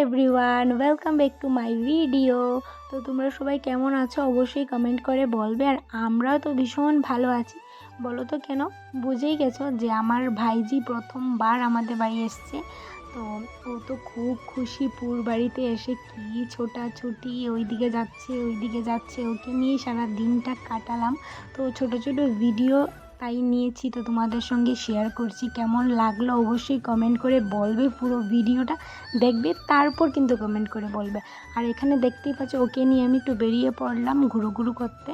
Everyone, welcome back to my video. তো তোমরা সবাই কেমন আছো অবশ্যই কমেন্ট করে বলবে। আর আমরাও তো ভীষণ ভালো আছি। বলো তো কেন? বুঝেই গেছো যে আমার ভাইজি প্রথমবার আমাদের বাড়ি এসছে। তো ও তো খুব খুশি, পুর বাড়িতে এসে কি ছোটাছুটি, ওইদিকে যাচ্ছে, ওকে নিয়ে সারা দিনটা কাটালাম। তো ছোট ছোট ভিডিও তাই নিয়েছি, তো তোমাদের সঙ্গে শেয়ার করছি। কেমন লাগলো অবশ্যই কমেন্ট করে বলবে, পুরো ভিডিওটা দেখবে তারপর কিন্তু কমেন্ট করে বলবে। আর এখানে দেখতেই পাচ্ছ ওকে নিয়ে আমি একটু বেরিয়ে পড়লাম ঘুরু করতে।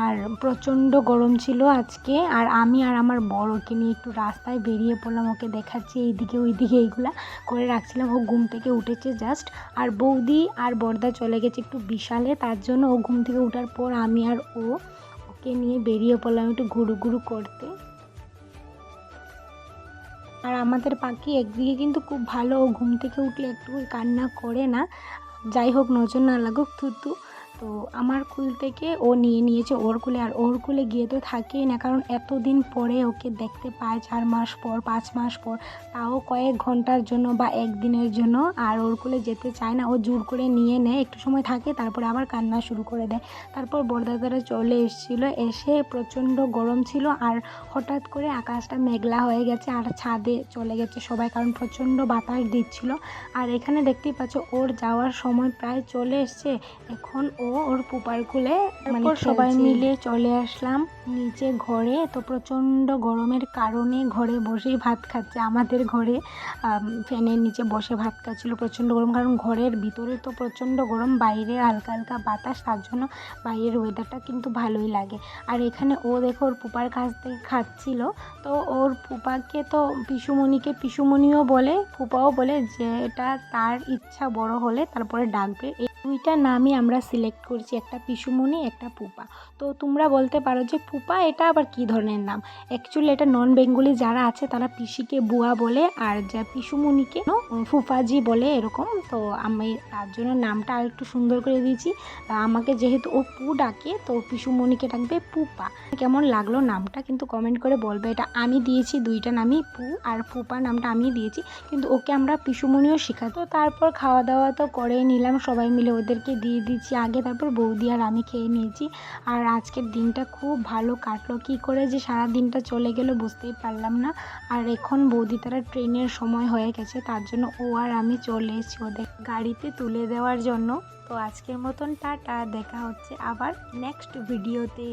আর প্রচণ্ড গরম ছিল আজকে, আর আমি আর আমার বর ওকে নিয়ে একটু রাস্তায় বেরিয়ে পড়লাম। ওকে দেখাচ্ছি এইদিকে ওইদিকে, এইগুলা করে রাখছিলাম। ও ঘুম থেকে উঠেছে জাস্ট, আর বৌদি আর বড়দা চলে গেছে একটু বিশালে, তার জন্য ও ঘুম থেকে ওঠার পর আমি আর ওকে নিয়ে বেরিয়ে পড়লাম একটু ঘুরু করতে। আর আমাদের পাখি একদিকে কিন্তু খুব ভালো, ও ঘুম থেকে উঠলে একটু কান্না করে না। যাই হোক, নজর না লাগুক, থুতু। তো আমার কুল থেকে ও নিয়ে নিয়েছে ওর কুলে, আর ওর কুলে গিয়ে তো থাকেই না, কারণ এতদিন পরে ওকে দেখতে পায়, 4 মাস পর 5 মাস পর, তাও কয়েক ঘন্টার জন্য বা একদিনের জন্য। আর ওর কুলে যেতে চায় না, ও জোর করে নিয়ে নেয়, একটু সময় থাকে তারপরে আবার কান্না শুরু করে দেয়। তারপর বড়দাদারা চলে এসেছিলো, এসে প্রচণ্ড গরম ছিল, আর হঠাৎ করে আকাশটা মেঘলা হয়ে গেছে, আর ছাদে চলে গেছে সবাই, কারণ প্রচণ্ড বাতাস দিচ্ছিল। আর এখানে দেখতেই পাচ্ছ ওর যাওয়ার সময় প্রায় চলে এসছে। এখন ও ওর পুপার কুলে, মানে সবাই মিলে চলে আসলাম নিচে ঘরে। তো প্রচণ্ড গরমের কারণে ঘরে বসেই ভাত খাচ্ছে, আমাদের ঘরে ফ্যানের নিচে বসে ভাত খাচ্ছিল। প্রচণ্ড গরম, কারণ ঘরের ভিতরে তো প্রচণ্ড গরম, বাইরে হালকা হালকা বাতাস, তার জন্য বাইরের ওয়েদারটা কিন্তু ভালোই লাগে। আর এখানে ও দেখো ওর পুপার কাছ থেকে খাচ্ছিল। তো ওর পুপাকে তো পিসুমণিও বলে, ফুপাও বলে, যেটা তার ইচ্ছা বড় হলে তারপরে ডাকবে। এই দুইটা নামই আমরা সিলেক্ট করছি, একটা পিসুমণি একটা ফুপা। তো তোমরা বলতে পারো যে ফুপা এটা আবার কী ধরনের নাম। অ্যাকচুয়ালি এটা নন বেঙ্গলি যারা আছে তারা পিসিকে বুয়া বলে, আর যা পিসুমণিকে ফুফাজি বলে, এরকম। তো আমি তার জন্য নামটা আর একটু সুন্দর করে দিয়েছি। আমাকে যেহেতু ও পু ডাকে, তো পিসুমণিকে ডাকবে পুপা। কেমন লাগলো নামটা কিন্তু কমেন্ট করে বলবে। এটা আমি দিয়েছি, দুইটা নামই, পু আর ফুপা নামটা আমি দিয়েছি, কিন্তু ওকে আমরা পিসুমণিও শেখাই। তো তারপর খাওয়া দাওয়া তো করে নিলাম সবাই মিলে, ওদেরকে দিয়ে দিচ্ছি আগে, তারপর বৌদি আর আমি খেয়ে নিয়েছি। আর আজকের দিনটা খুব ভালো কাটলো, কী করে যে সারা দিনটা চলে গেল বুঝতেই পারলাম না। আর এখন বৌদি তারা ট্রেনের সময় হয়ে গেছে, তার জন্য ও আর আমি চলে এসেছি ওদের গাড়িতে তুলে দেওয়ার জন্য। তো আজকের মতন টাটা, দেখা হচ্ছে আবার নেক্সট ভিডিওতে।